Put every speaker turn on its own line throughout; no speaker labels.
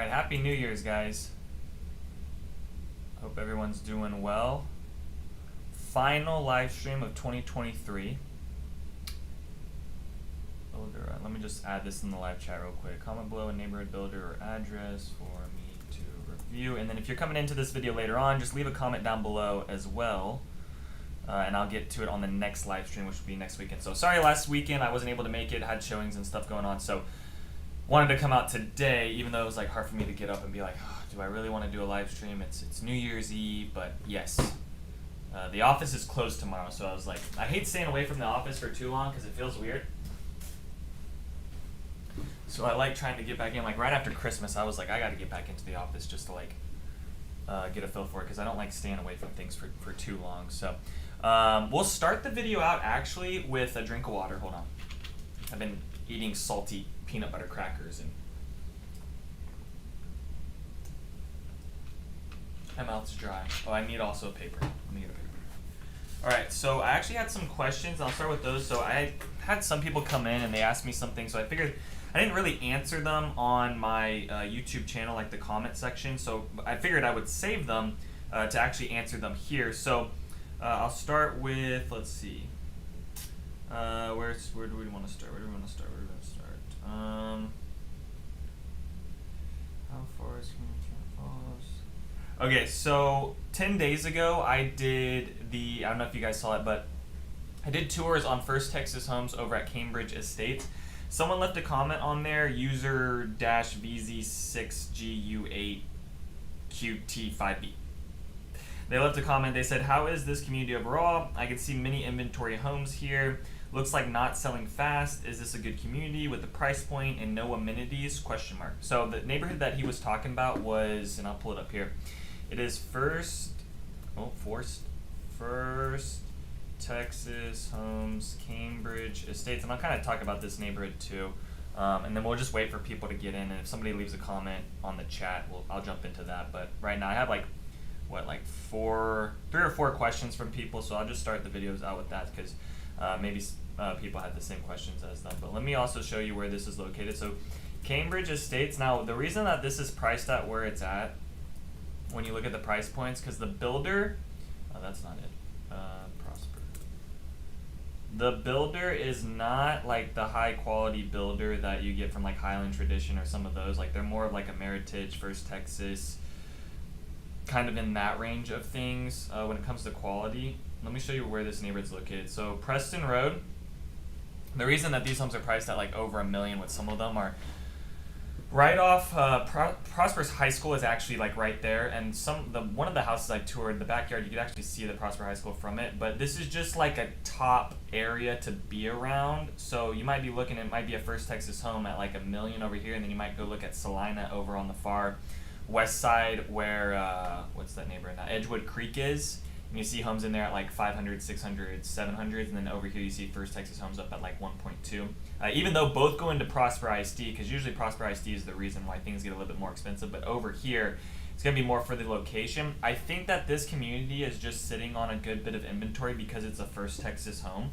Alright, Happy New Year's, guys. Hope everyone's doing well. Final live stream of 2023. Builder, let me just add this in the live chat real quick. Comment below a neighborhood builder or address for me to review. And then if you're coming into this video later on, just leave a comment down below as well. And I'll get to it on the next live stream, which will be next weekend. So sorry last weekend I wasn't able to make it, had showings and stuff going on. So wanted to come out today, even though it was like hard for me to get up and be like, oh, do I really want to do a live stream? It's New Year's Eve, but yes. The office is closed tomorrow, so I was like, I hate staying away from the office for too long because it feels weird. So I like trying to get back in. Like right after Christmas, I was like, I got to get back into the office just to like get a feel for it because I don't like staying away from things for too long. So we'll start the video out actually with a drink of water. Hold on. I've been eating salty peanut butter crackers and my mouth's dry. Oh, I need also a paper. Let me get a paper. Alright, so I actually had some questions. I'll start with those. So I had some people come in and they asked me something, so I figured I didn't really answer them on my YouTube channel, like the comment section, so I figured I would save them to actually answer them here. So I'll start with, let's see, where do we want to start? How far is Community Falls? Okay, so 10 days ago I did I don't know if you guys saw it, but I did tours on First Texas Homes over at Cambridge Estates. Someone left a comment on there, user-VZ6GU8QT5B. They left a comment, they said, how is this community overall? I can see many inventory homes here. Looks like not selling fast. Is this a good community with the price point and no amenities? Question mark. So the neighborhood that he was talking about was, and I'll pull it up here. It is First Texas Homes, Cambridge Estates. And I'll kind of talk about this neighborhood too. And then we'll just wait for people to get in. And if somebody leaves a comment on the chat, I'll jump into that. But right now I have like 3 or 4 questions from people. So I'll just start the videos out with that because maybe people had the same questions as them. But let me also show you where this is located. So Cambridge Estates. Now the reason that this is priced at where it's at, when you look at the price points, because the builder, that's not it. Prosper. The builder is not like the high quality builder that you get from like Highland Tradition or some of those. Like they're more of like a Meritage, First Texas, kind of in that range of things when it comes to quality. Let me show you where this neighborhood's located. So Preston Road. The reason that these homes are priced at like over $1 million with some of them are right off Prosper's High School is actually like right there, and one of the houses I toured, the backyard, you could actually see the Prosper High School from it. But this is just like a top area to be around. So you might be looking, it might be a First Texas home at like $1 million over here, and then you might go look at Salina over on the far west side where what's that neighborhood now? Edgewood Creek is. And you see homes in there at like 500, 600, 700, and then over here you see First Texas Homes up at like 1.2. Even though both go into Prosper ISD, because usually Prosper ISD is the reason why things get a little bit more expensive, but over here it's going to be more for the location. I think that this community is just sitting on a good bit of inventory because it's a First Texas home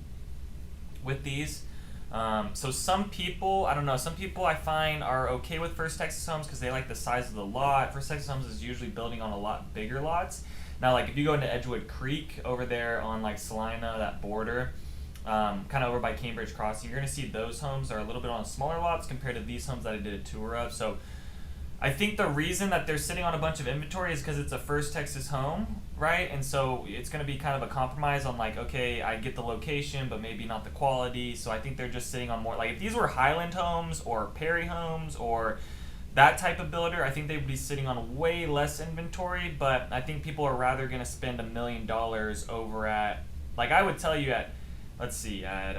with these. So some people, I don't know, some people I find are okay with First Texas Homes because they like the size of the lot. First Texas Homes is usually building on a lot bigger lots. Now, like if you go into Edgewood Creek over there on like Salina, that border, kind of over by Cambridge Crossing, you're going to see those homes are a little bit on smaller lots compared to these homes that I did a tour of. So I think the reason that they're sitting on a bunch of inventory is because it's a First Texas home, right? And so it's going to be kind of a compromise on like, okay, I get the location, but maybe not the quality. So I think they're just sitting on more, like if these were Highland Homes or Perry Homes or that type of builder, I think they would be sitting on way less inventory, but I think people are rather going to spend $1 million over at, like I would tell you at, let's see, at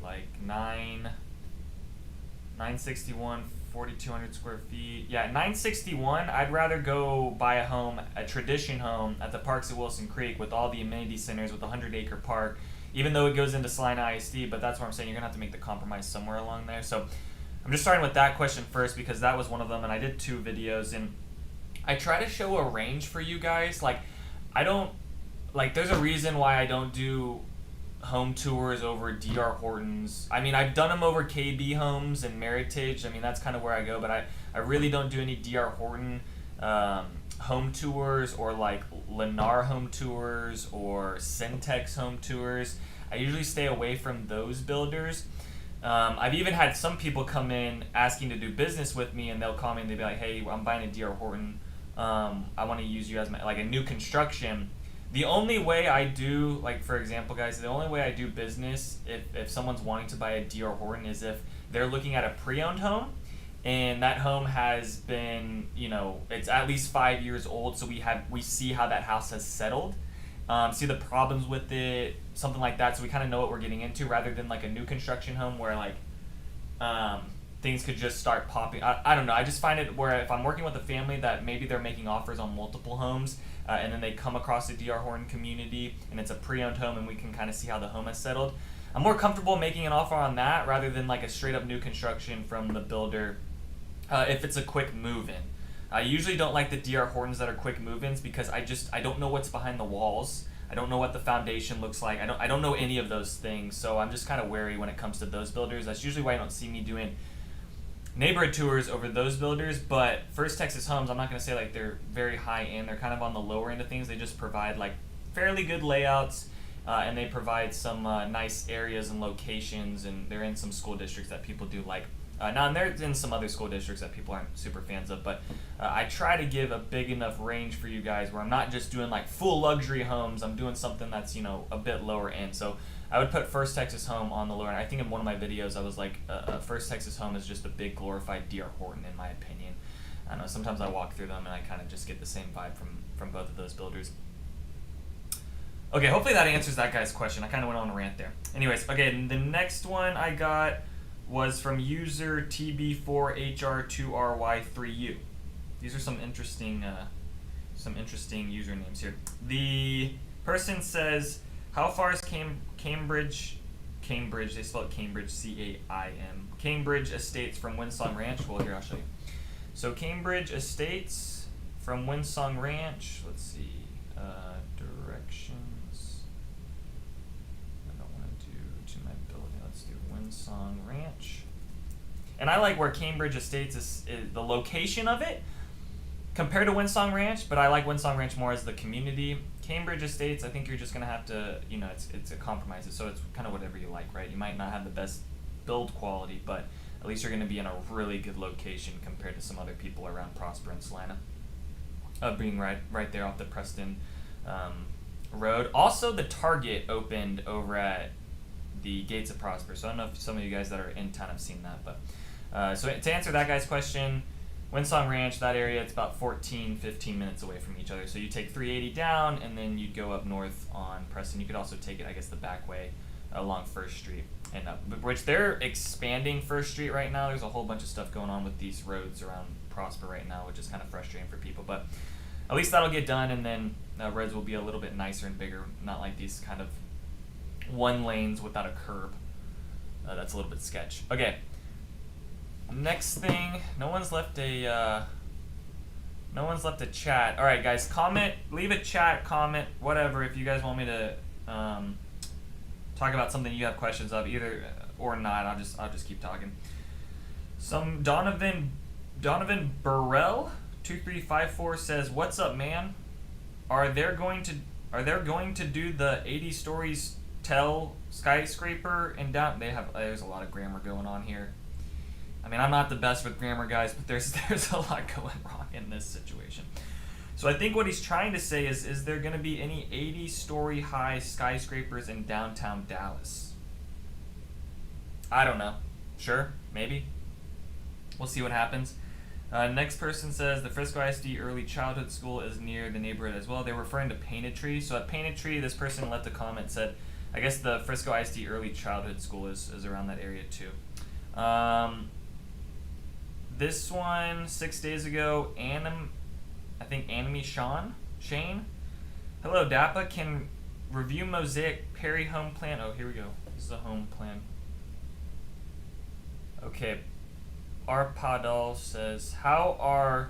like 961, 4,200 square feet. Yeah, 961, I'd rather go buy a home, a tradition home at the Parks at Wilson Creek with all the amenity centers with a 100-acre park, even though it goes into Salina ISD, but that's what I'm saying, you're going to have to make the compromise somewhere along there. So I'm just starting with that question first because that was one of them, and I did 2 videos, and I try to show a range for you guys. Like, there's a reason why I don't do home tours over DR Hortons. I mean, I've done them over KB Homes and Meritage. I mean, that's kind of where I go, but I really don't do any D.R. Horton home tours, or like Lennar home tours, or Centex home tours. I usually stay away from those builders. I've even had some people come in asking to do business with me, and they'll call me and they'll be like, hey, I'm buying a D.R. Horton. I want to use you as my, like, a new construction. The only way I do, like, for example, guys, the only way I do business if someone's wanting to buy a D.R. Horton is if they're looking at a pre-owned home, and that home has been, it's at least 5 years old, so we see how that house has settled, see the problems with it, something like that, so we kind of know what we're getting into, rather than like a new construction home where like things could just start popping. I don't know. I just find it where if I'm working with a family that maybe they're making offers on multiple homes, and then they come across a D.R. Horton community and it's a pre-owned home and we can kind of see how the home has settled, I'm more comfortable making an offer on that rather than like a straight up new construction from the builder if it's a quick move-in. I usually don't like the D.R. Hortons that are quick move-ins because I don't know what's behind the walls. I don't know what the foundation looks like. I don't know any of those things, so I'm just kind of wary when it comes to those builders. That's usually why you don't see me doing neighborhood tours over those builders. But First Texas Homes, I'm not going to say like they're very high end. They're kind of on the lower end of things. They just provide like fairly good layouts, and they provide some nice areas and locations, and they're in some school districts that people do like. Now, and they're in some other school districts that people aren't super fans of, but I try to give a big enough range for you guys where I'm not just doing like full luxury homes. I'm doing something that's, a bit lower end. So I would put First Texas Home on the lower end. I think in one of my videos I was like, First Texas Home is just a big glorified D.R. Horton in my opinion. I know sometimes I walk through them and I kind of just get the same vibe from both of those builders. Okay, hopefully that answers that guy's question. I kind of went on a rant there. Anyways, okay, the next one I got was from user TB4HR2RY3U. These are some interesting usernames here. The person says, how far is Cambridge, they spell it Cambridge, C-A-I-M, Cambridge Estates from Windsong Ranch? Well, here, I'll show you. So Cambridge Estates from Windsong Ranch, let's see, directions. I don't want to do to my building. Let's do Windsong Ranch. And I like where Cambridge Estates is the location of it compared to Windsong Ranch, but I like Windsong Ranch more as the community. Cambridge Estates, I think you're just going to have to, it's a compromise. So it's kind of whatever you like, right? You might not have the best build quality, but at least you're going to be in a really good location compared to some other people around Prosper and Salina. Being right there off the Preston Road. Also, the Target opened over at the Gates of Prosper. So I don't know if some of you guys that are in town have seen that. But so to answer that guy's question, Windsong Ranch, that area, it's about 15 minutes away from each other. So you take 380 down, and then you'd go up north on Preston. You could also take it, I guess, the back way along First Street. And which they're expanding First Street right now. There's a whole bunch of stuff going on with these roads around Prosper right now, which is kind of frustrating for people. But at least that'll get done, and then roads will be a little bit nicer and bigger, not like these kind of one lanes without a curb. That's a little bit sketch. Okay. Next thing, no one's left a chat. All right, guys, comment, leave a chat, comment, whatever, if you guys want me to talk about something you have questions of, either or not. I'll just keep talking. Some Donovan Burrell 2354 says, "What's up, man? Are they going to do the 80 stories tall skyscraper and down?" There's a lot of grammar going on here. I mean, I'm not the best with grammar, guys, but there's a lot going wrong in this situation. So I think what he's trying to say is there going to be any 80-story high skyscrapers in downtown Dallas? I don't know. Sure, maybe. We'll see what happens. Next person says the Frisco ISD Early Childhood School is near the neighborhood as well. They're referring to Painted Tree. So at Painted Tree, this person left a comment, said, I guess the Frisco ISD Early Childhood School is around that area too. This one, 6 days ago, Anime Shane. Hello, DAPA. Can review Mosaic Perry home plan. Oh, here we go. This is a home plan. Okay. Arpadal says, how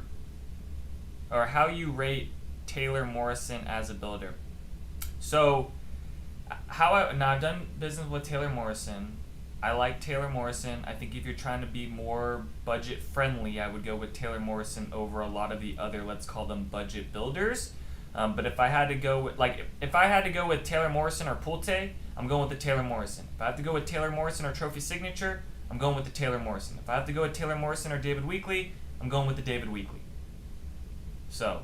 you rate Taylor Morrison as a builder? So, I've done business with Taylor Morrison. I like Taylor Morrison. I think if you're trying to be more budget friendly, I would go with Taylor Morrison over a lot of the other, let's call them budget builders. But if I had to go with Taylor Morrison or Pulte, I'm going with the Taylor Morrison. If I have to go with Taylor Morrison or Trophy Signature, I'm going with the Taylor Morrison. If I have to go with Taylor Morrison or David Weekley, I'm going with the David Weekley. So,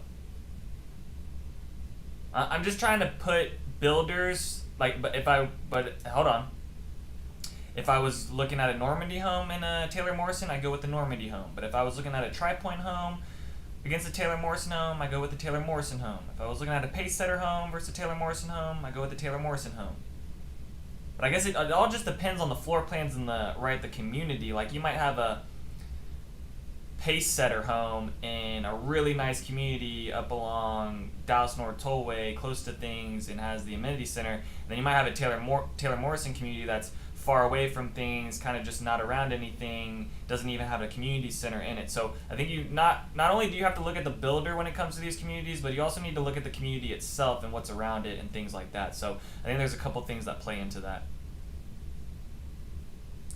I'm just trying to put builders, but hold on. If I was looking at a Normandy home and a Taylor Morrison, I go with the Normandy home. But if I was looking at a Tri-Point home against the Taylor Morrison home, I go with the Taylor Morrison home. If I was looking at a Pace Setter home versus a Taylor Morrison home, I go with the Taylor Morrison home. But I guess it all just depends on the floor plans and the community. Like, you might have a Pace Setter home in a really nice community up along Dallas North Tollway, close to things, and has the amenity center. And then you might have a Taylor Morrison community that's far away from things, kind of just not around anything, doesn't even have a community center in it. So I think you not only do you have to look at the builder when it comes to these communities, but you also need to look at the community itself and what's around it and things like that. So I think there's a couple things that play into that.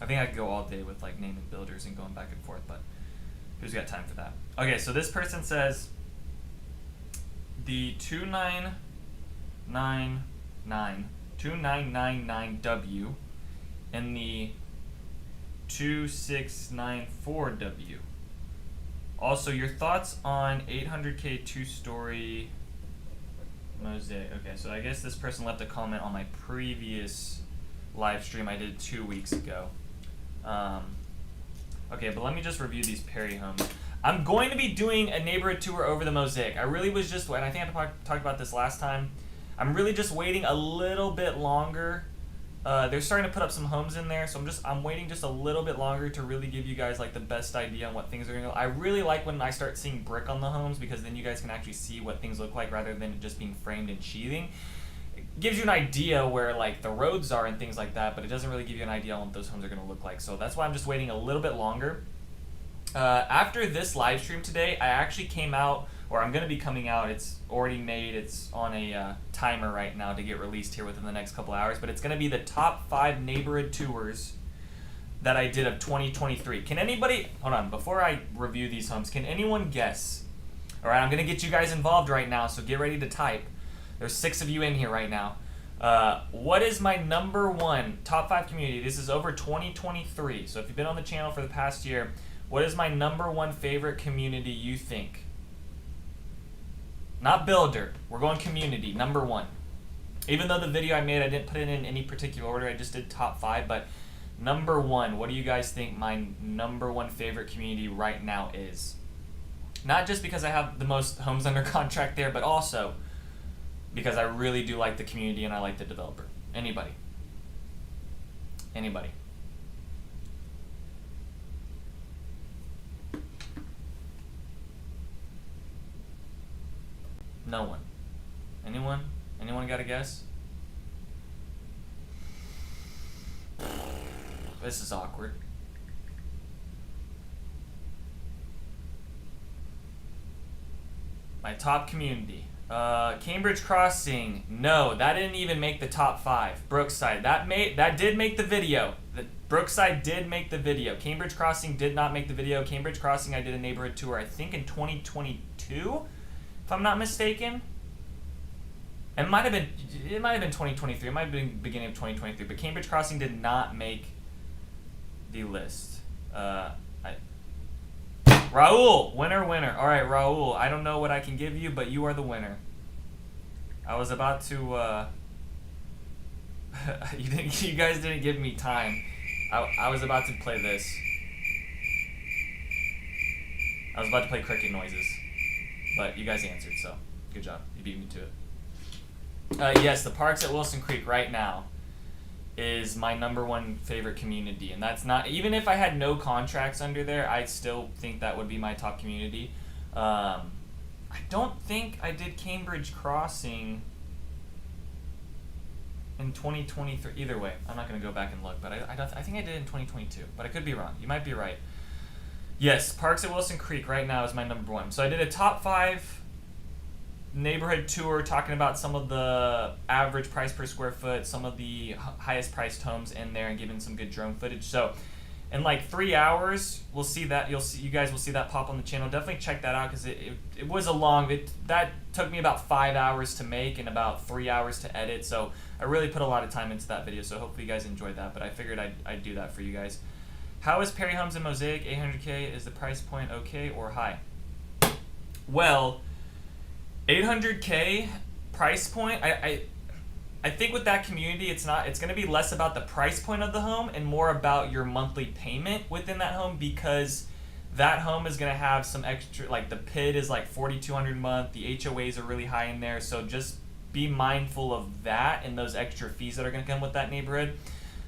I think I could go all day with like naming builders and going back and forth, but who's got time for that? Okay, so this person says the 2999W and the 2694W. Also, your thoughts on 800K two-story mosaic. Okay, so I guess this person left a comment on my previous live stream I did 2 weeks ago. Okay, but let me just review these Perry homes. I'm going to be doing a neighborhood tour over the mosaic. I really was just, and I think I talked about this last time, I'm really just waiting a little bit longer. They're starting to put up some homes in there, so I'm waiting just a little bit longer to really give you guys like the best idea on what things are going to go. I really like when I start seeing brick on the homes, because then you guys can actually see what things look like rather than it just being framed and sheathing. It gives you an idea where like the roads are and things like that, but it doesn't really give you an idea on what those homes are going to look like. So that's why I'm just waiting a little bit longer. After this live stream today, I actually came out, or I'm going to be coming out, it's already made, it's on a timer right now to get released here within the next couple hours, but it's going to be the top 5 neighborhood tours that I did of 2023. Can anybody, hold on, before I review these homes, can anyone guess? All right, I'm going to get you guys involved right now, so get ready to type. There's 6 of you in here right now. What is my number 1 top 5 community? This is over 2023, so if you've been on the channel for the past year, what is my number 1 favorite community you think? Not builder. We're going community, number 1. Even though the video I made, I didn't put it in any particular order. I just did top 5. But number 1, what do you guys think my number 1 favorite community right now is? Not just because I have the most homes under contract there, but also because I really do like the community and I like the developer. Anybody? Anybody? No one. Anyone? Anyone got a guess? This is awkward. My top community. Cambridge Crossing. No, that didn't even make the top 5. Brookside. That did make the video. Brookside did make the video. Cambridge Crossing did not make the video. Cambridge Crossing, I did a neighborhood tour, I think in 2022. If I'm not mistaken. It might have been 2023. It might have been beginning of 2023. But Cambridge Crossing did not make the list. Raul, winner. All right, Raul. I don't know what I can give you, but you are the winner. I was about to. You guys didn't give me time. I was about to play this. I was about to play cricket noises. But you guys answered, so good job. You beat me to it. Yes, the parks at Wilson Creek right now is my number 1 favorite community. And that's not, even if I had no contracts under there, I still think that would be my top community. I don't think I did Cambridge Crossing in 2023. Either way, I'm not going to go back and look, but I think I did in 2022. But I could be wrong. You might be right. Yes, Parks at Wilson Creek right now is my number 1. So I did a top 5 neighborhood tour, talking about some of the average price per square foot, some of the highest priced homes in there, and giving some good drone footage. So in like 3 hours, we'll see that. You guys will see that pop on the channel. Definitely check that out, because it was a long. That took me about 5 hours to make and about 3 hours to edit. So I really put a lot of time into that video. So hopefully you guys enjoyed that. But I figured I'd do that for you guys. How is Perry Homes and Mosaic 800K? Is the price point okay or high? Well, 800K price point. I think with that community, it's going to be less about the price point of the home and more about your monthly payment within that home, because that home is going to have some extra, like the PID is like $4,200 a month, the HOAs are really high in there, so just be mindful of that and those extra fees that are going to come with that neighborhood.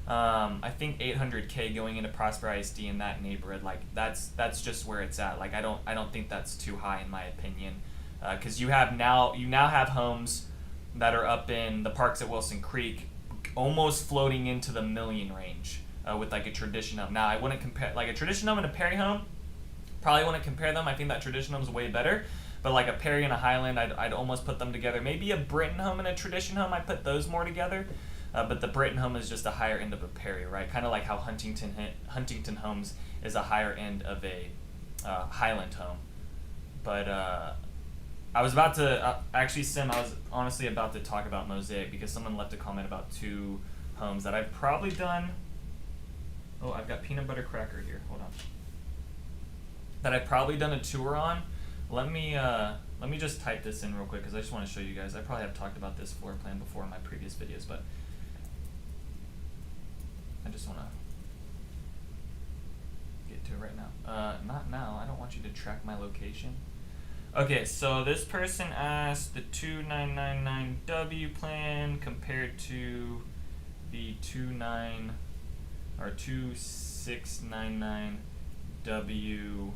I think 800K going into Prosper ISD in that neighborhood, like that's just where it's at. Like I don't think that's too high in my opinion, because you now have homes that are up in the parks at Wilson Creek, almost floating into the million range with like a tradition home. Now I wouldn't compare like a tradition home and a Perry home. Probably wouldn't compare them. I think that tradition home is way better. But like a Perry and a Highland, I'd almost put them together. Maybe a Britton home and a tradition home, I'd put those more together. But the Britton home is just a higher end of a Perry, right? Kind of like how Huntington Homes is a higher end of a Highland home. But I was about to, actually Sim, I was honestly about to talk about Mosaic because someone left a comment about 2 homes that I've probably done. Oh, I've got peanut butter cracker here, hold on. That I've probably done a tour on. Let me just type this in real quick because I just want to show you guys. I probably have talked about this floor plan before in my previous videos, but I just want to get to it right now. Not now. I don't want you to track my location. Okay, so this person asked the 2999W plan compared to the 2699W.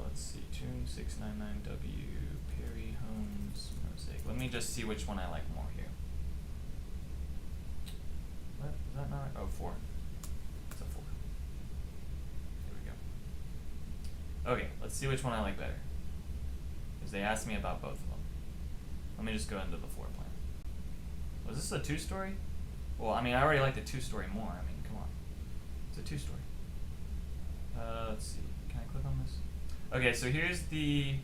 Let's see, 2699W Perry Homes Mosaic. Let me just see which one I like more here. What? Is that not right? Oh, 4. It's a 4. Here we go. Okay, let's see which one I like better. Because they asked me about both of them. Let me just go into the floor plan. Was this a 2-story? Well, I mean, I already like the 2-story more. I mean, come on. It's a 2-story. Let's see. Can I click on this? Okay, so here's the...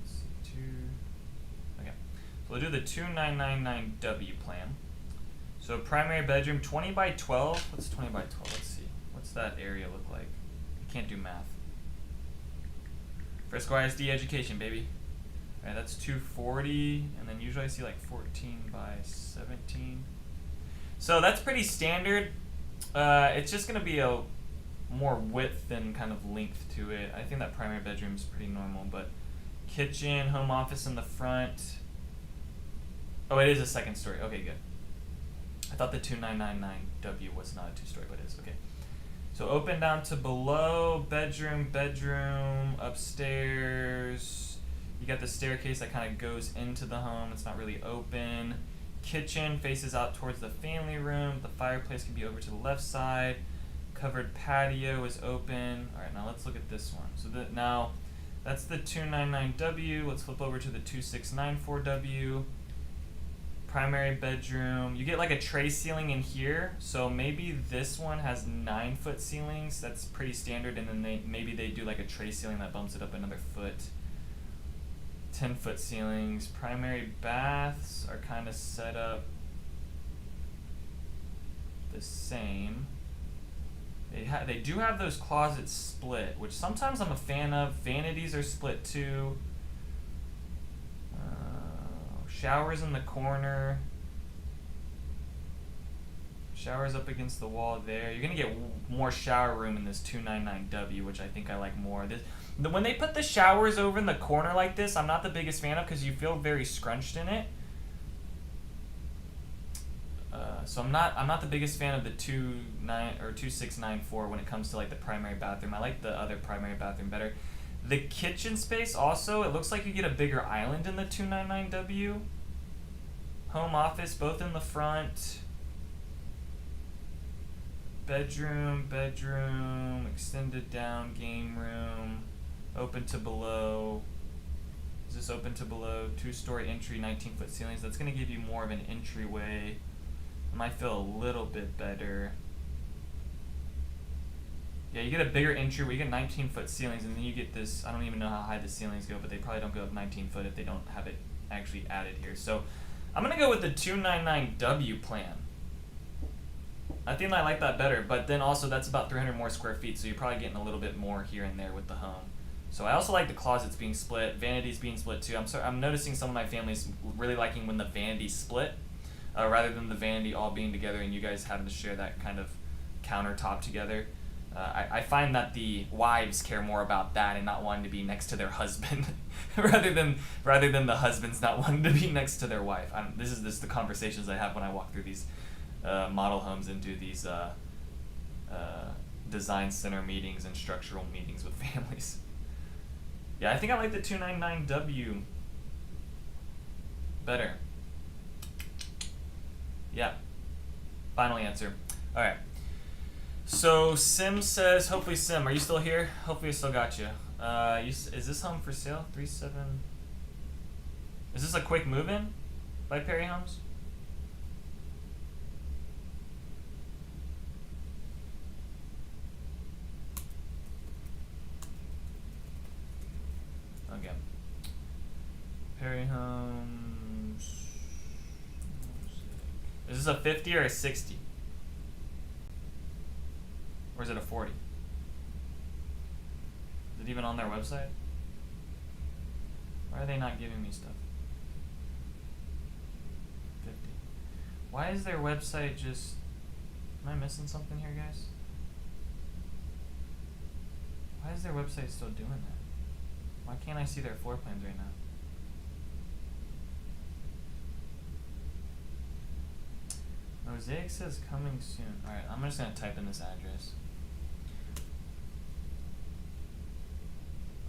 Let's see, okay. So we'll do the 2999W plan. So primary bedroom, 20 by 12. What's 20 by 12? Let's see. What's that area look like? I can't do math. Frisco ISD education, baby. Alright, that's 240, and then usually I see like 14 by 17. So that's pretty standard. It's just going to be a more width than kind of length to it. I think that primary bedroom is pretty normal, but kitchen, home office in the front. Oh, it is a 2nd story. Okay, good. I thought the 2999W was not a 2-story, but it is. Okay. So open down to below, bedroom, upstairs. You got the staircase that kind of goes into the home. It's not really open. Kitchen faces out towards the family room. The fireplace can be over to the left side. Covered patio is open. All right, now let's look at this one. So now that's the 299W. Let's flip over to the 2694W. Primary bedroom. You get like a tray ceiling in here. So maybe this one has 9-foot ceilings. That's pretty standard. And then maybe they do like a tray ceiling that bumps it up another foot. 10-foot ceilings. Primary baths are kind of set up the same. They do have those closets split, which sometimes I'm a fan of. Vanities are split too. Showers in the corner. Showers up against the wall there. You're gonna get more shower room in this 299W, which I think I like more. When they put the showers over in the corner like this, I'm not the biggest fan of because you feel very scrunched in it. So I'm not the biggest fan of the 2694 when it comes to like the primary bathroom. I like the other primary bathroom better. The kitchen space also, it looks like you get a bigger island in the 299W. Home office, both in the front. bedroom, extended down, game room, open to below. Is this open to below? 2-story entry, 19-foot ceilings. That's going to give you more of an entryway. It might feel a little bit better. Yeah, you get a bigger entry where you get 19-foot ceilings, and then you get this, I don't even know how high the ceilings go, but they probably don't go up 19 foot if they don't have it actually added here. So I'm going to go with the 299W plan. I think I like that better, but then also that's about 300 more square feet, so you're probably getting a little bit more here and there with the home. So I also like the closets being split, vanities being split too. I'm noticing some of my families really liking when the vanities split, rather than the vanity all being together and you guys having to share that kind of countertop together. I find that the wives care more about that and not wanting to be next to their husband, rather than the husbands not wanting to be next to their wife. This is the conversations I have when I walk through these model homes and do these design center meetings and structural meetings with families. Yeah, I think I like the 299W better. Yeah. Final answer. All right. So Sim says, hopefully Sim, are you still here? Hopefully I still got you. Is this home for sale? 3.7. Is this a quick move-in by Perry Homes? Okay. Perry Homes. Is this a 50 or a 60? Or is it a 40? Is it even on their website? Why are they not giving me stuff? 50. Why is their website just... Am I missing something here, guys? Why is their website still doing that? Why can't I see their floor plans right now? Mosaic says coming soon. Alright, I'm just going to type in this address.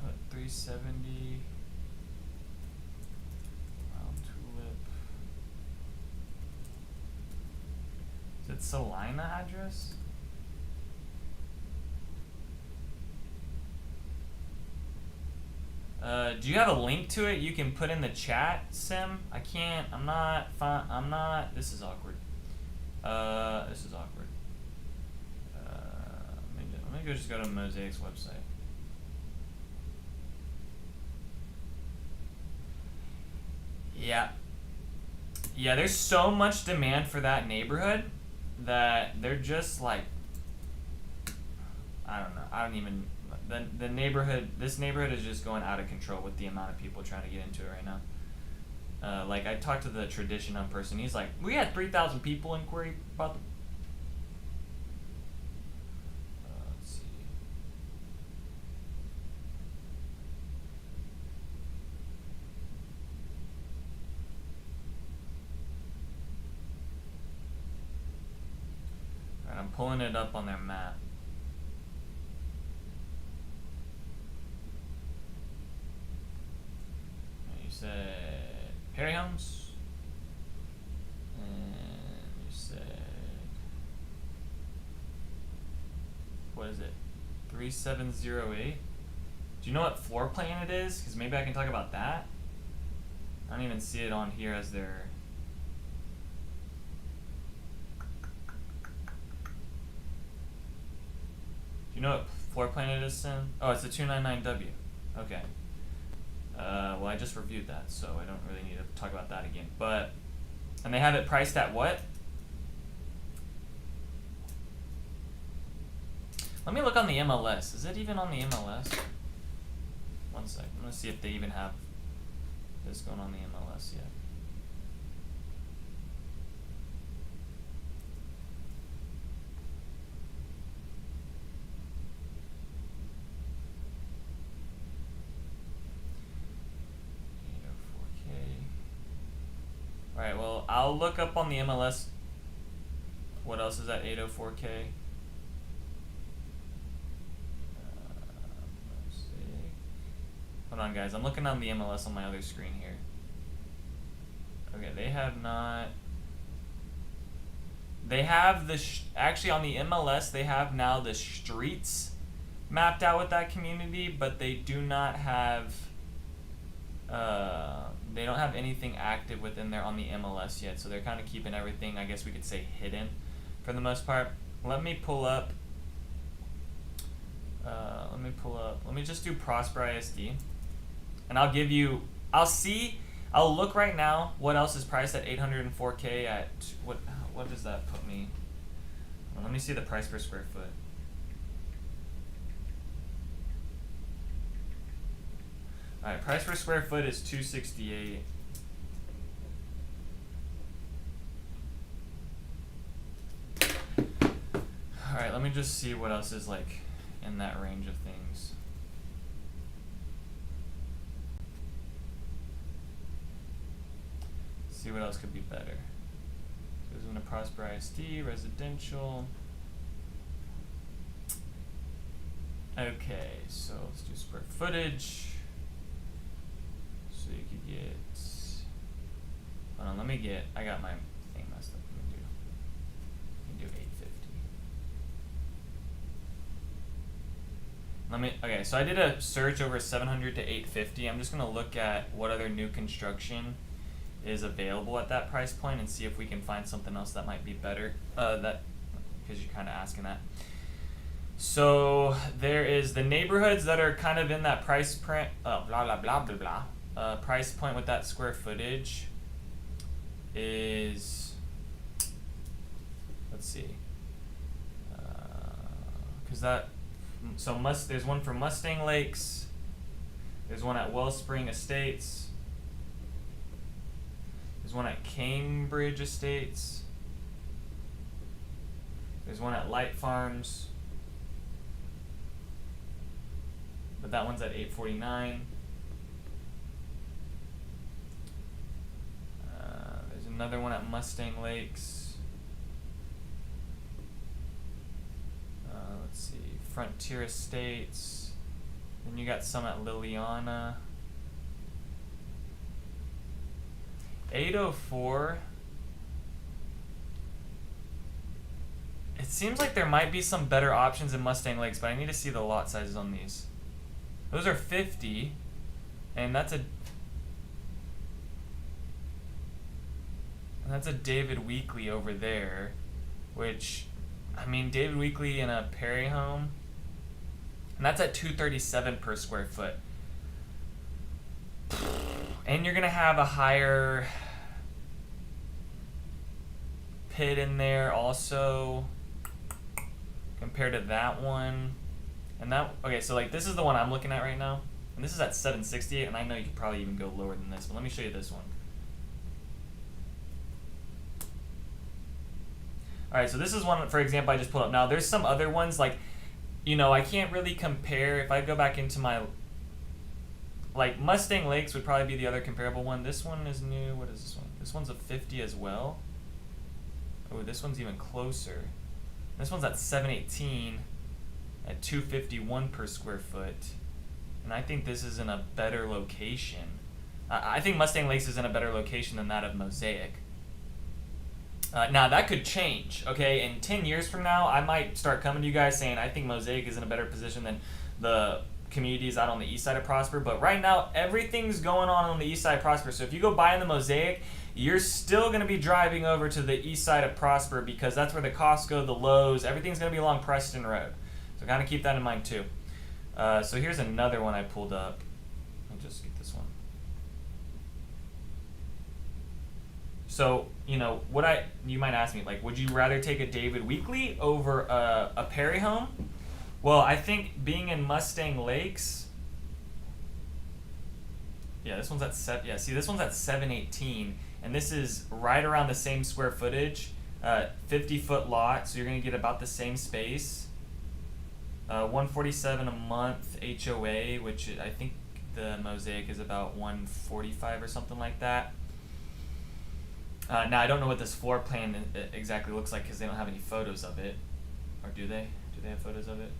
Put 370 Wild Tulip. Is it Salina address? Do you have a link to it you can put in the chat, Sim? I can't. I'm not. This is awkward. This is awkward. Let me just go to Mosaic's website. Yeah. Yeah, there's so much demand for that neighborhood that they're just like, I don't know. I don't even, the neighborhood, this neighborhood is just going out of control with the amount of people trying to get into it right now. Like, I talked to the tradition home person. He's like, we had 3,000 people inquiry about the... let's see. Alright, I'm pulling it up on their map. You said... Perry Homes, and you said, what is it, 3708? Do you know what floor plan it is? Because maybe I can talk about that. I don't even see it on here as their... Do you know what floor plan it is, Sim? Oh, it's the 299W. Okay. Well, I just reviewed that, so I don't really need to talk about that again. But, and they have it priced at what? Let me look on the MLS. Is it even on the MLS? One sec. I'm going to see if they even have this going on the MLS yet. Alright, well, I'll look up on the MLS what else is at 804K. Hold on, guys. I'm looking on the MLS on my other screen here. Okay, they have not... They have actually on the MLS they have now the streets mapped out with that community, but they do not have they don't have anything active within there on the MLS yet, so they're kind of keeping everything, I guess we could say, hidden for the most part. Let me just do Prosper ISD, and I'll look right now what else is priced at 804K at, what does that put me? Well, let me see the price per square foot. Alright, price per square foot is $268. Alright, let me just see what else is like in that range of things. See what else could be better. So there's one to Prosper ISD, residential. Okay, so let's do square footage. So you could get, hold on, I got my thing messed up. Let me do 850. Okay, so I did a search over 700 to 850. I'm just gonna look at what other new construction is available at that price point and see if we can find something else that might be better. Because you're kind of asking that. So there is the neighborhoods that are kind of in that price point. Price point with that square footage is, let's see, there's one for Mustang Lakes, there's one at Wellspring Estates, there's one at Cambridge Estates, there's one at Light Farms, but that one's at $849. There's another one at Mustang Lakes. Let's see, Frontier Estates. Then you got some at Liliana. 804. It seems like there might be some better options in Mustang Lakes, but I need to see the lot sizes on these. Those are 50, and that's a David Weekley over there, which, I mean, David Weekley in a Perry home, and that's at $237 per square foot. And you're gonna have a higher pit in there also compared to that one. And okay, so like this is the one I'm looking at right now, and this is at 768, and I know you could probably even go lower than this, but let me show you this one. Alright, so this is one, for example, I just pulled up. Now, there's some other ones, like, you know, I can't really compare. If I go back into my, like, Mustang Lakes would probably be the other comparable one. This one is new. What is this one? This one's a 50 as well. Oh, this one's even closer. This one's at 718 at $251 per square foot. And I think this is in a better location. I think Mustang Lakes is in a better location than that of Mosaic. Now, that could change, okay? In 10 years from now, I might start coming to you guys saying I think Mosaic is in a better position than the communities out on the east side of Prosper. But right now, everything's going on the east side of Prosper. So if you go buy in the Mosaic, you're still going to be driving over to the east side of Prosper because that's where the Costco, the Lowe's, everything's going to be along Preston Road. So kind of keep that in mind too. So here's another one I pulled up. Let me just get this one. So, you know, you might ask me, like, would you rather take a David Weekley over a Perry home? Well, I think being in Mustang Lakes, yeah, this one's at this one's at 718, and this is right around the same square footage, 50-foot lot, so you're gonna get about the same space. 147 a month HOA, which I think the Mosaic is about 145 or something like that. Now, I don't know what this floor plan exactly looks like because they don't have any photos of it. Or do they? Do they have photos of it?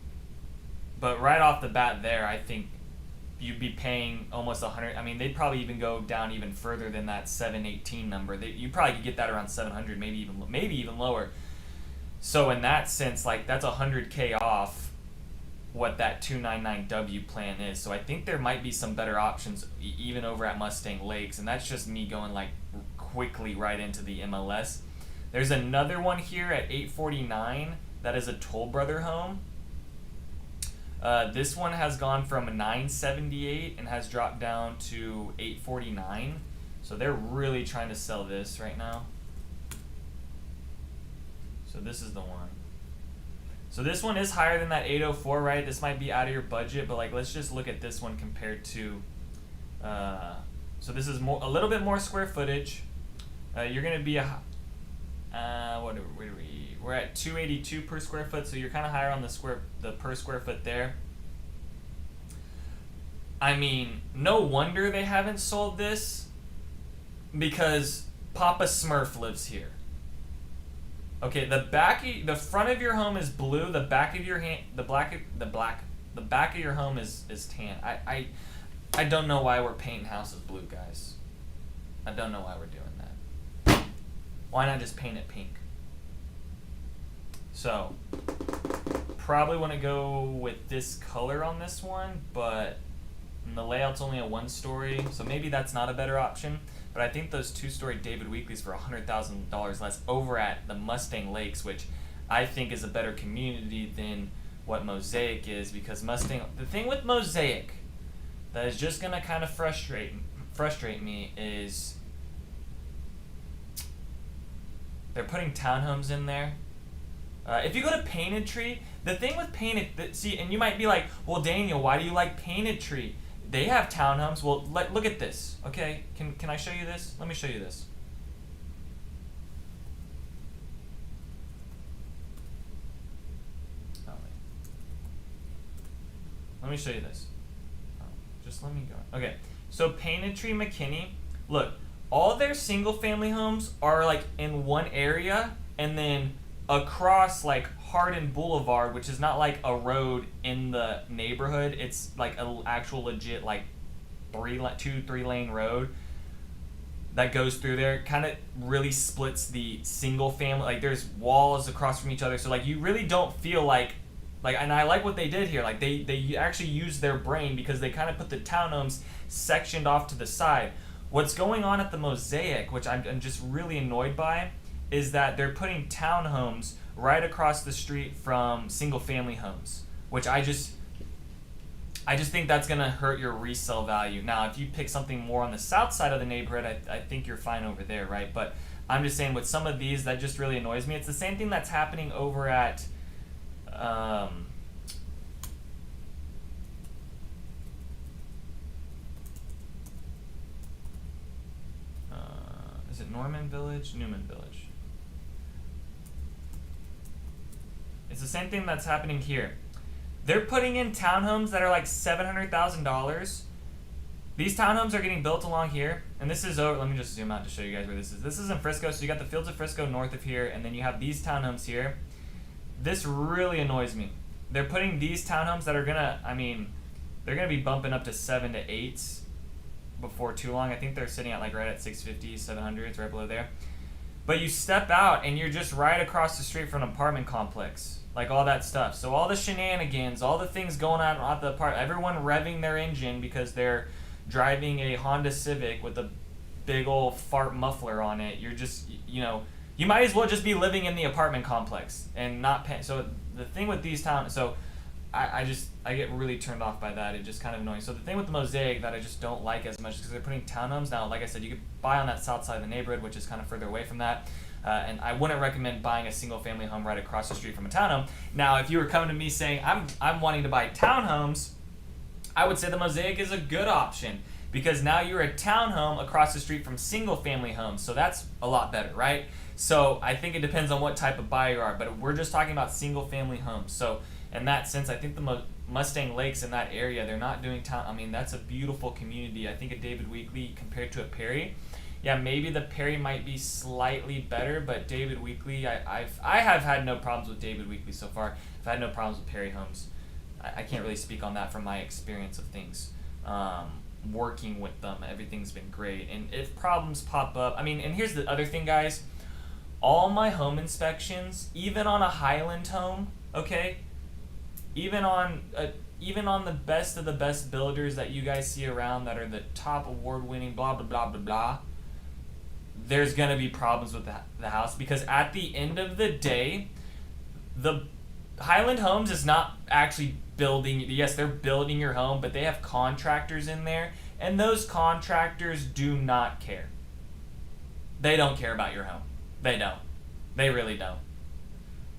But right off the bat there, I think you'd be paying almost 100. I mean, they'd probably even go down even further than that 718 number. You probably could get that around 700, maybe even lower. So in that sense, like that's 100K off what that 299W plan is. So I think there might be some better options even over at Mustang Lakes, and that's just me going like quickly right into the MLS. There's another one here at 849 that is a Toll Brother home. This one has gone from 978 and has dropped down to 849. So they're really trying to sell this right now. So this is the one. So this one is higher than that 804, right? This might be out of your budget, but like let's just look at this one compared to. So this is a little bit more square footage. You're gonna be what are we? We're at 282 per square foot, so you're kind of higher on the per square foot there. I mean, no wonder they haven't sold this, because Papa Smurf lives here. Okay, the front of your home is blue. The back of your the back of your home is tan. I don't know why we're painting houses blue, guys. I don't know why we're doing that. Why not just paint it pink? So, probably want to go with this color on this one, but the layout's only a 1-story, so maybe that's not a better option. But I think those 2-story David Weekleys for $100,000 less over at the Mustang Lakes, which I think is a better community than what Mosaic is, because the thing with Mosaic that is just gonna kind of frustrate me is they're putting townhomes in there. If you go to Painted Tree, the thing with and you might be like, well, Daniel, why do you like Painted Tree? They have townhomes. Well, look at this. Okay, can I show you this? Let me show you this. Oh, wait. Let me show you this. Oh, just let me go. Okay, so Painted Tree McKinney. Look, all their single-family homes are like in one area, and then across like Hardin Boulevard, which is not like a road in the neighborhood, it's like an actual legit like 2-3 lane road that goes through there. Kind of really splits the single family, like there's walls across from each other, so like you really don't feel like, and I like what they did here, like they actually used their brain, because they kind of put the townhomes sectioned off to the side. What's going on at the Mosaic, which I'm just really annoyed by, is that they're putting townhomes right across the street from single-family homes, which I just think that's gonna hurt your resale value. Now, if you pick something more on the south side of the neighborhood, I think you're fine over there, right? But I'm just saying, with some of these, that just really annoys me. It's the same thing that's happening over at is it Norman Village? Newman Village. It's the same thing that's happening here. They're putting in townhomes that are like $700,000. These townhomes are getting built along here, and this is over. Let me just zoom out to show you guys where this is. This is in Frisco, so you got the Fields of Frisco north of here, and then you have these townhomes here. This really annoys me. They're putting these townhomes that are they're gonna be bumping up to 7 to 8s before too long. I think they're sitting at like right at 650, 700s, right below there. But you step out and you're just right across the street from an apartment complex, like all that stuff. So all the shenanigans, all the things going on at the apartment, everyone revving their engine because they're driving a Honda Civic with a big old fart muffler on it. You're just, you might as well just be living in the apartment complex and not pay. So the thing with these I get really turned off by that. It's just kind of annoying. So the thing with the Mosaic that I just don't like as much is because they're putting townhomes. Now, like I said, you could buy on that south side of the neighborhood, which is kind of further away from that. And I wouldn't recommend buying a single-family home right across the street from a townhome. Now, if you were coming to me saying, I'm wanting to buy townhomes, I would say the Mosaic is a good option, because now you're a townhome across the street from single-family homes. So that's a lot better, right? So I think it depends on what type of buyer you are, but we're just talking about single-family homes. So in that sense, I think the Mustang Lakes in that area, they're not doing that's a beautiful community. I think a David Weekley compared to a Perry. Yeah, maybe the Perry might be slightly better, but David Weekley, I have had no problems with David Weekley so far. I've had no problems with Perry homes. I can't really speak on that from my experience of things. Working with them, everything's been great. And if problems pop up, and here's the other thing, guys. all my home inspections, even on a Highland home, okay, even on the best of the best builders that you guys see around that are the top award-winning, blah blah blah blah blah, there's gonna be problems with the house, because at the end of the day, the Highland Homes is not actually building. Yes, they're building your home, but they have contractors in there, and those contractors do not care. They don't care about your home. They don't. They really don't.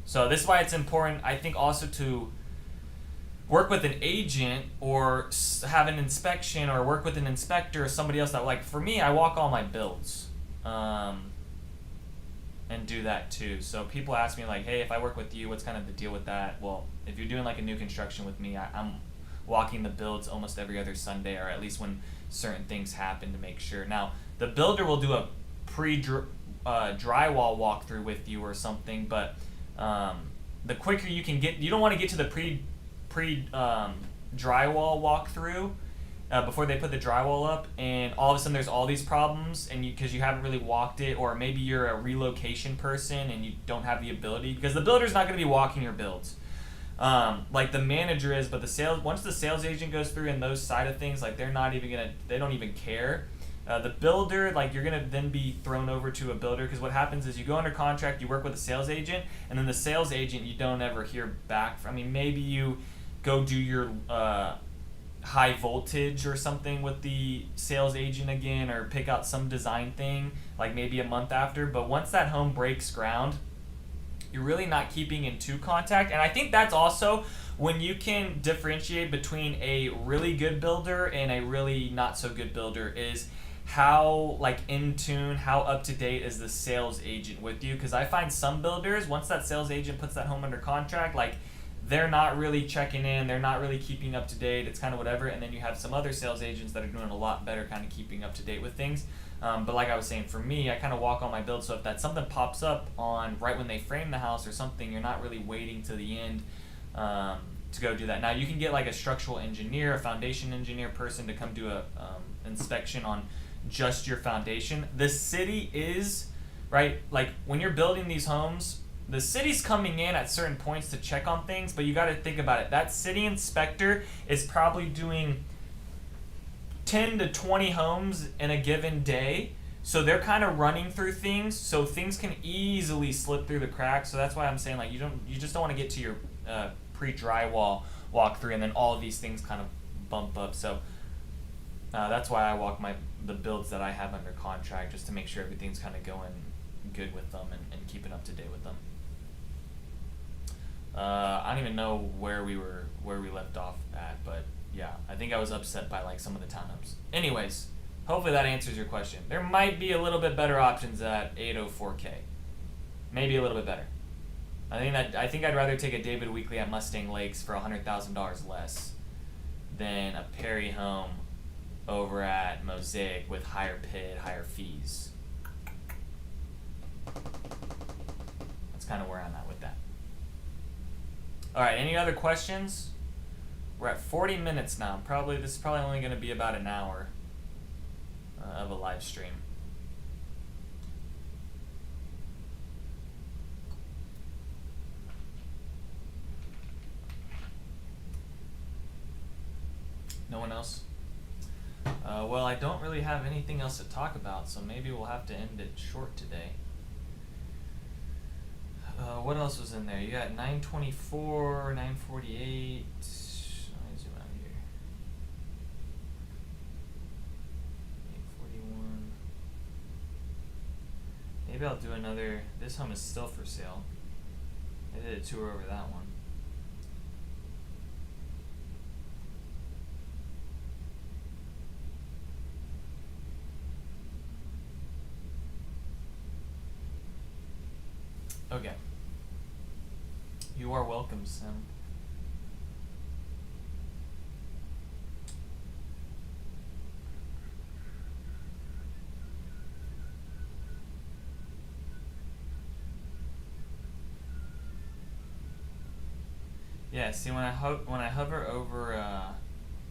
So this is why it's important, I think, also to work with an agent or have an inspection or work with an inspector or somebody else that, like, for me, I walk all my builds. And do that too. So people ask me, like, hey, if I work with you, what's kind of the deal with that? Well, if you're doing like a new construction with me, I'm walking the builds almost every other Sunday, or at least when certain things happen, to make sure. Now, the builder will do a drywall walkthrough with you or something, but the quicker you can get, you don't want to get to the drywall walkthrough before they put the drywall up, and all of a sudden there's all these problems, and because you haven't really walked it, or maybe you're a relocation person and you don't have the ability, because the builder's not going to be walking your builds, like the manager is, but once the sales agent goes through and those side of things, like they don't even care. The builder, like, you're going to then be thrown over to a builder, because what happens is you go under contract, you work with a sales agent, and then the sales agent you don't ever hear back from. I mean, maybe you go do your high voltage or something with the sales agent again, or pick out some design thing like maybe a month after, but once that home breaks ground, you're really not keeping in contact. And I think that's also when you can differentiate between a really good builder and a really not so good builder, is how, like, in tune, how up to date is the sales agent with you. Because I find some builders, once that sales agent puts that home under contract, like, they're not really checking in, they're not really keeping up to date, it's kind of whatever. And then you have some other sales agents that are doing a lot better kind of keeping up to date with things. But like I was saying, for me, I kind of walk on my build, so if that something pops up on right when they frame the house or something, you're not really waiting to the end to go do that. Now, you can get like a structural engineer, a foundation engineer person to come do a inspection on just your foundation. The city is, right, like when you're building these homes, the city's coming in at certain points to check on things, but you got to think about it. That city inspector is probably doing 10 to 20 homes in a given day, so they're kind of running through things, so things can easily slip through the cracks. So that's why I'm saying, like, you just don't want to get to your pre-drywall walkthrough and then all of these things kind of bump up. So that's why I walk the builds that I have under contract, just to make sure everything's kind of going good with them and keeping up to date with them. I don't even know where we left off at, but yeah, I think I was upset by like some of the townhomes. Anyways, hopefully that answers your question. There might be a little bit better options at 804K. Maybe a little bit better. I think I'd rather take a David Weekley at Mustang Lakes for $100,000 less than a Perry home over at Mosaic with higher PID, higher fees. That's kind of where I'm at with that. All right, any other questions? We're at 40 minutes now. This is probably only going to be about an hour of a live stream. No one else? Well, I don't really have anything else to talk about, so maybe we'll have to end it short today. What else was in there? You got 924, 948. Let me zoom out here. 841. Maybe I'll do another. This home is still for sale. I did a tour over that one. Okay. You are welcome, Sim. Yeah, see, when I hover over,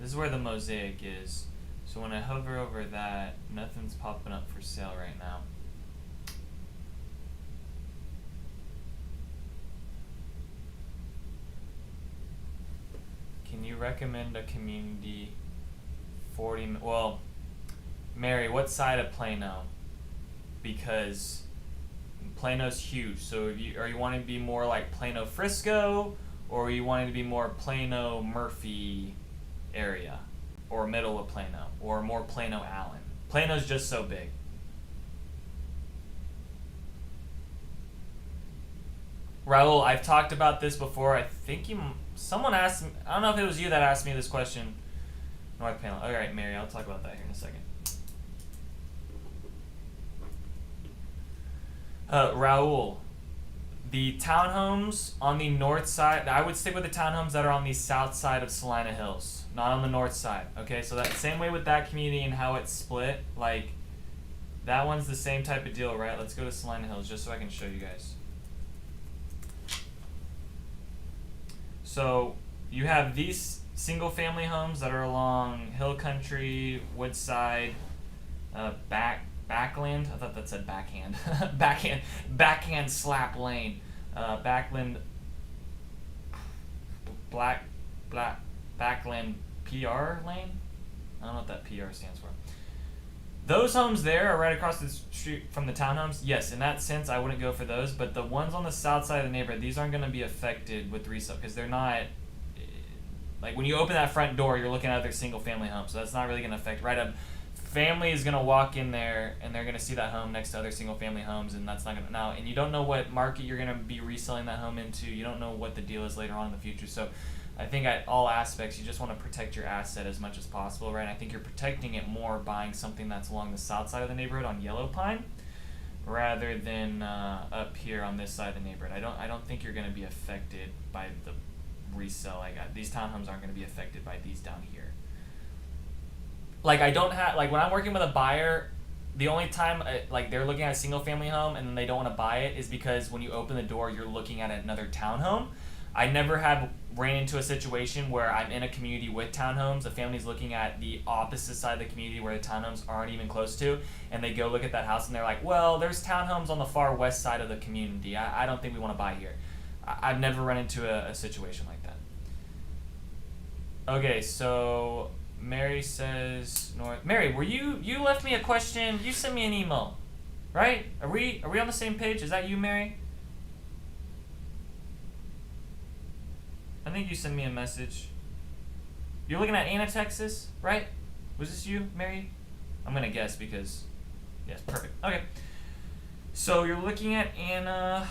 this is where the Mosaic is. So when I hover over that, nothing's popping up for sale right now. Can you recommend a community 40? Well, Mary, what side of Plano? Because Plano's huge. So if you wanting to be more like Plano Frisco, or are you wanting to be more Plano Murphy area, or middle of Plano, or more Plano Allen? Plano's just so big. Raul, I've talked about this before. I think someone asked me, I don't know if it was you that asked me this question. North Plano. All right, Mary, I'll talk about that here in a second. Raul, the townhomes on the north side, I would stick with the townhomes that are on the south side of Salina Hills, not on the north side. Okay, so that same way with that community and how it's split, like that one's the same type of deal, right? Let's go to Salina Hills just so I can show you guys. So you have these single family homes that are along Hill Country, Woodside, Backland. I thought that said backhand. Backhand slap lane. Backland. Backland PR lane. I don't know what that PR stands for. Those homes there are right across the street from the townhomes. Yes, in that sense, I wouldn't go for those. But the ones on the south side of the neighborhood, these aren't going to be affected with resale because they're not. Like when you open that front door, you're looking at other single family homes, so that's not really going to affect. Right up, family is going to walk in there and they're going to see that home next to other single family homes, and that's not going to now. And you don't know what market you're going to be reselling that home into. You don't know what the deal is later on in the future. So, I think at all aspects, you just want to protect your asset as much as possible, right? And I think you're protecting it more buying something that's along the south side of the neighborhood on Yellow Pine, rather than up here on this side of the neighborhood. I don't think you're going to be affected by the resell. These townhomes aren't going to be affected by these down here. Like I don't have when I'm working with a buyer, the only time they're looking at a single family home and they don't want to buy it is because when you open the door, you're looking at another townhome. I never have ran into a situation where I'm in a community with townhomes, the family's looking at the opposite side of the community where the townhomes aren't even close to, and they go look at that house and they're like, well, there's townhomes on the far west side of the community. I don't think we want to buy here. I've never run into a situation like that. Okay, so Mary says north. Mary, were you left me a question? You sent me an email, right? Are we on the same page? Is that you, Mary? I think you sent me a message. You're looking at Anna, Texas, right? Was this you, Mary? I'm gonna guess because, yes, perfect. Okay. So you're looking at Anna,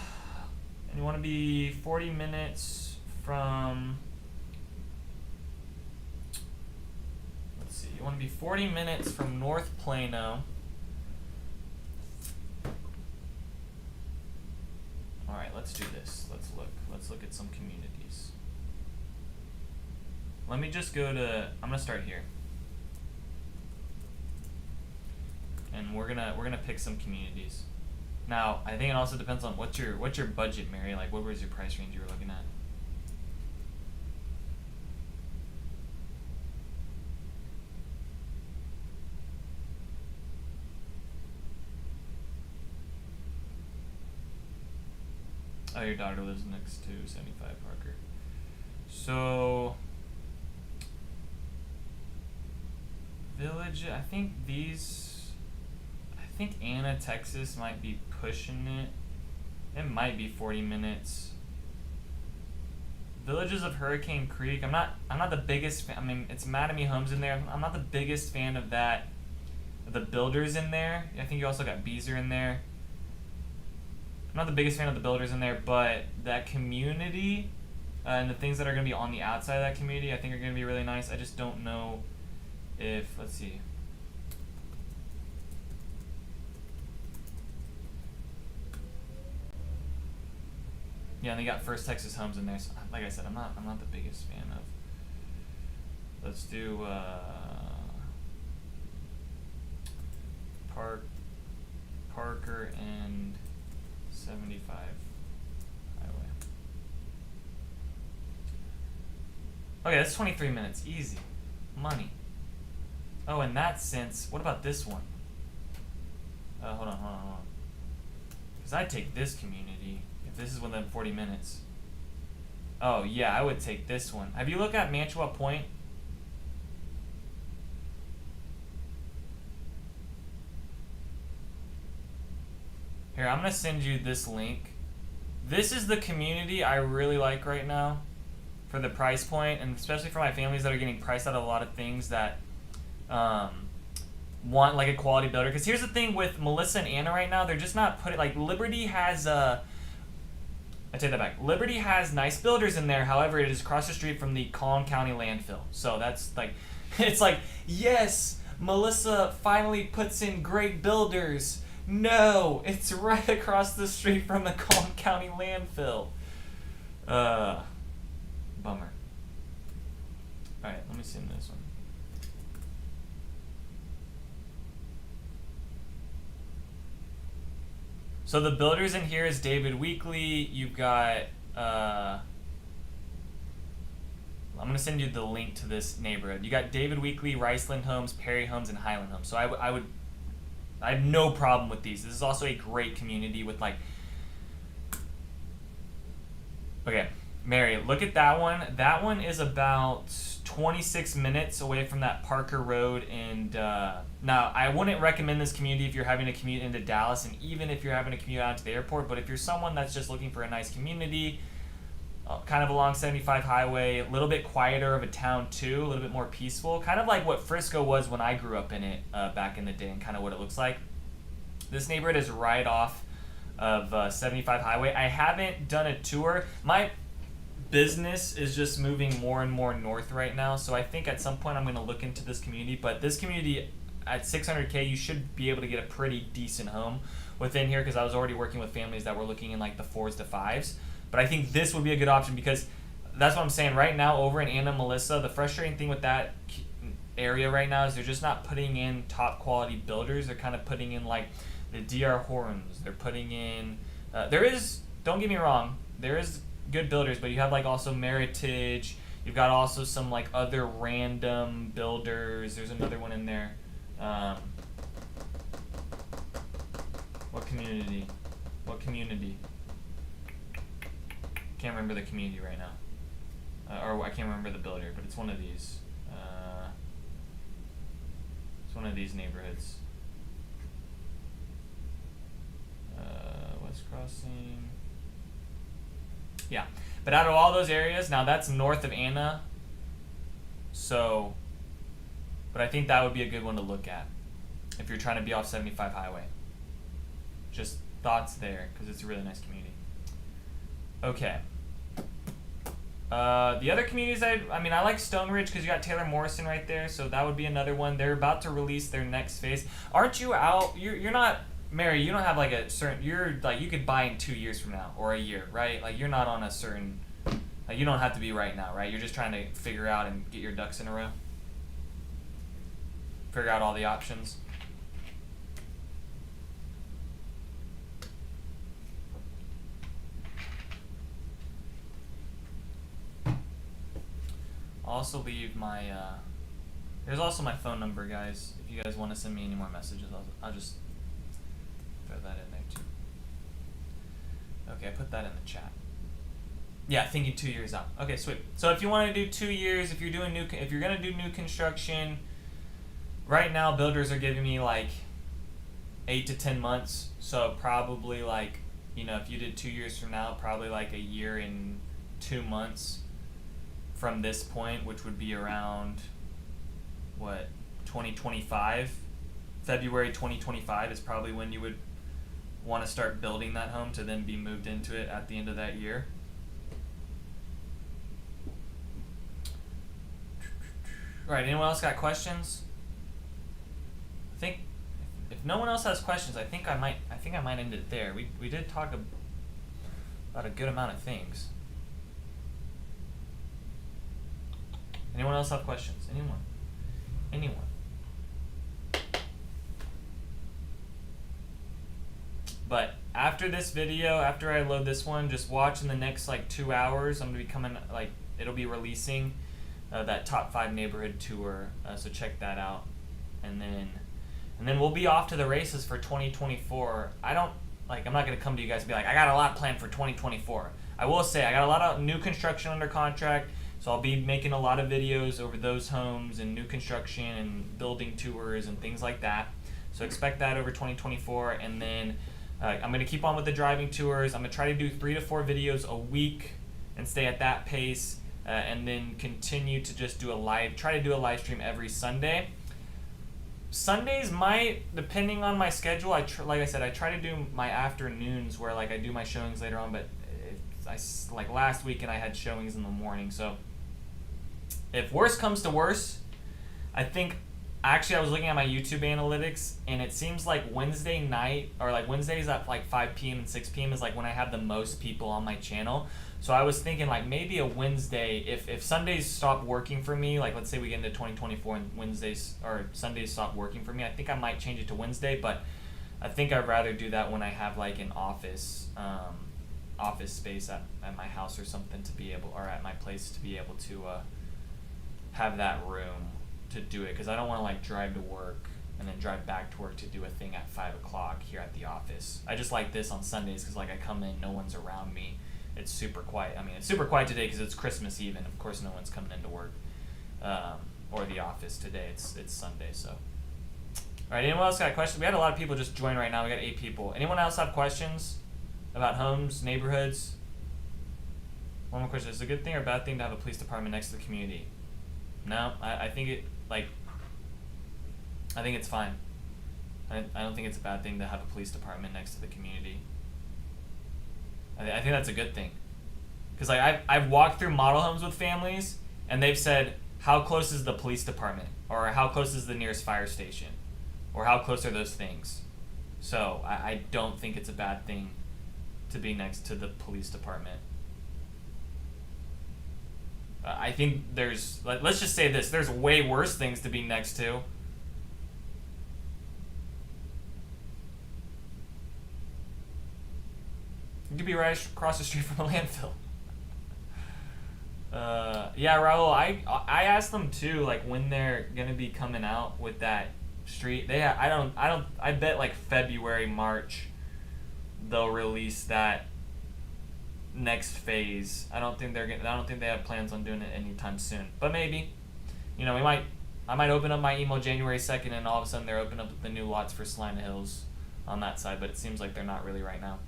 and you want to be 40 minutes from. Let's see. You want to be 40 minutes from North Plano. All right, let's do this. Let's look at some communities. Let me just go to. I'm gonna start here, and we're gonna pick some communities. Now, I think it also depends on what's your budget, Mary. Like, what was your price range you were looking at? Oh, your daughter lives next to 75 Parker. So. Village, I think Anna, Texas might be pushing it. It might be 40 minutes. Villages of Hurricane Creek, I'm not the biggest fan. I mean, it's Mattamy Homes in there. I'm not the biggest fan of that. The builders in there. I think you also got Beezer in there. I'm not the biggest fan of the builders in there, but that community and the things that are going to be on the outside of that community, I think are going to be really nice. I just don't know if, let's see. Yeah, and they got First Texas Homes in there. So, like I said, I'm not the biggest fan of. Let's do Parker and 75 Highway. Okay, that's 23 minutes. Easy. Money. Oh, in that sense, what about this one? Hold on. Because I'd take this community if this is within 40 minutes. Oh yeah, I would take this one. Have you looked at Mantua Point? Here, I'm gonna send you this link. This is the community I really like right now for the price point, and especially for my families that are getting priced out of a lot of things that want like a quality builder. Because here's the thing with Melissa and Anna right now, they're just not putting, like, Liberty has I take that back. Liberty has nice builders in there. However, it is across the street from the Collin County landfill. So that's like, it's like, yes, Melissa finally puts in great builders. No, it's right across the street from the Collin County landfill. Bummer. Alright, let me send this one. So the builders in here is David Weekly. You've got, I'm going to send you the link to this neighborhood. You got David Weekly, Riceland Homes, Perry Homes, and Highland Homes. So I have no problem with these. This is also a great community with, like, okay, Mary, look at that one. That one is about 26 minutes away from that Parker Road. And now, I wouldn't recommend this community if you're having to commute into Dallas, and even if you're having to commute out to the airport. But if you're someone that's just looking for a nice community, kind of along 75 highway, a little bit quieter of a town too, a little bit more peaceful, kind of like what Frisco was when I grew up in it back in the day, and kind of what it looks like. This neighborhood is right off of 75 highway. I haven't done a tour. My business is just moving more and more north right now, so I think at some point I'm going to look into this community. But this community at $600K, you should be able to get a pretty decent home within here, because I was already working with families that were looking in like the 4s to 5s. But I think this would be a good option, because that's what I'm saying right now over in Anna Melissa. The frustrating thing with that area right now is they're just not putting in top quality builders. They're kind of putting in like the DR Horns. They're putting in, there is, don't get me wrong, there is good builders, but you have like also Meritage. You've got also some like other random builders. There's another one in there. What community? What community? Can't remember the community right now. Or I can't remember the builder, but it's one of these. It's one of these neighborhoods. West Crossing. Yeah, but out of all those areas, now that's north of Anna. So, but I think that would be a good one to look at if you're trying to be off 75 highway. Just thoughts there, because it's a really nice community. Okay. The other communities, I mean, I like Stone Ridge because you got Taylor Morrison right there, so that would be another one. They're about to release their next phase. Aren't you out? You're not, Mary, you don't have like a certain, you're like, you could buy in 2 years from now or a year, right? Like, you're not on a certain, like, you don't have to be right now, right? You're just trying to figure out and get your ducks in a row. Figure out all the options. I'll also leave my, there's also my phone number, guys. If you guys want to send me any more messages, I'll just throw that in there too. Okay, I put that in the chat. Yeah, thinking 2 years out. Okay, sweet. So if you want to do 2 years, if you're doing if you're gonna do new construction, right now builders are giving me like 8 to 10 months. So probably like, you know, if you did 2 years from now, probably like a year and 2 months from this point, which would be around what, 2025. February 2025 is probably when you would want to start building that home to then be moved into it at the end of that year. All right, anyone else got questions? I think if no one else has questions, I think I might end it there. We did talk about a good amount of things. Anyone else have questions? Anyone? But after this video, after I load this one, just watch in the next like 2 hours. I'm gonna be coming, like, it'll be releasing that top 5 neighborhood tour. So check that out, and then we'll be off to the races for 2024. I'm not gonna come to you guys and be like, I got a lot planned for 2024. I will say I got a lot of new construction under contract, so I'll be making a lot of videos over those homes and new construction and building tours and things like that. So expect that over 2024, and then I'm going to keep on with the driving tours. I'm going to try to do 3 to 4 videos a week and stay at that pace, and then continue to just try to do a live stream every Sunday. Sundays might, depending on my schedule, like I said, I try to do my afternoons where like I do my showings later on, but like last weekend I had showings in the morning. So if worse comes to worse, I think, actually I was looking at my YouTube analytics, and it seems like Wednesday night, or like Wednesdays at like 5 p.m. and 6 p.m. is like when I have the most people on my channel. So I was thinking like maybe a Wednesday, if Sundays stop working for me, like let's say we get into 2024 and Wednesdays or Sundays stop working for me, I think I might change it to Wednesday, but I think I'd rather do that when I have like an office space at my house or something to be able, or at my place to be able to have that room to do it, because I don't want to like drive to work and then drive back to work to do a thing at 5 o'clock here at the office. I just like this on Sundays because like I come in, no one's around me. It's super quiet. I mean, it's super quiet today because it's Christmas Eve, and of course no one's coming into work or the office today. It's Sunday, so. All right, anyone else got questions? We had a lot of people just join right now. We got 8 people. Anyone else have questions about homes, neighborhoods? One more question. Is it a good thing or a bad thing to have a police department next to the community? No, I think it, like, I think it's fine. I don't think it's a bad thing to have a police department next to the community. I think that's a good thing. Because like I've walked through model homes with families, and they've said, how close is the police department? Or how close is the nearest fire station? Or how close are those things? So I don't think it's a bad thing to be next to the police department. I think there's, let's just say this, there's way worse things to be next to. You could be right across the street from a landfill. Yeah, Raul, I asked them too, like when they're gonna be coming out with that street. I bet like February, March, they'll release that next phase. I don't think they have plans on doing it anytime soon. But maybe, you know, I might open up my email January 2nd, and all of a sudden they're opening up the new lots for Salina Hills on that side. But it seems like they're not really right now.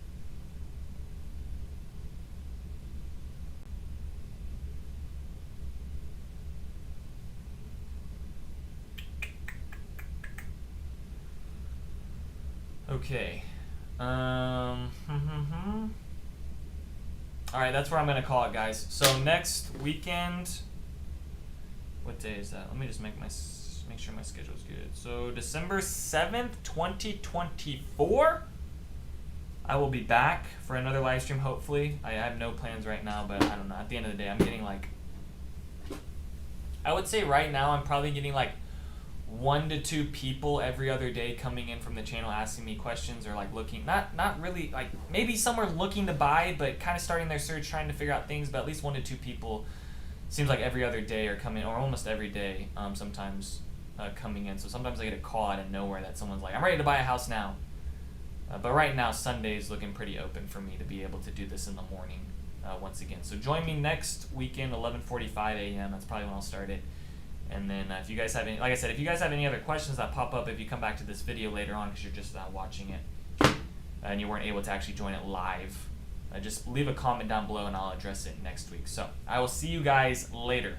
Okay. Alright, that's where I'm going to call it, guys. So next weekend, what day is that? Let me just make sure my schedule's good. So December 7th, 2024, I will be back for another live stream, hopefully. I have no plans right now, but I don't know. At the end of the day, I'm getting like, I would say right now I'm probably getting like 1 to 2 people every other day coming in from the channel asking me questions, or like looking, not really, like maybe somewhere looking to buy, but kind of starting their search, trying to figure out things. But at least 1 to 2 people, seems like every other day are coming, or almost every day, sometimes coming in. So sometimes I get a call out of nowhere that someone's like, I'm ready to buy a house now. But right now, Sunday is looking pretty open for me to be able to do this in the morning once again. So join me next weekend, 11:45 a.m. That's probably when I'll start it. And then if you guys have any, like I said, if you guys have any other questions that pop up if you come back to this video later on because you're just watching it and you weren't able to actually join it live, just leave a comment down below and I'll address it next week. So I will see you guys later.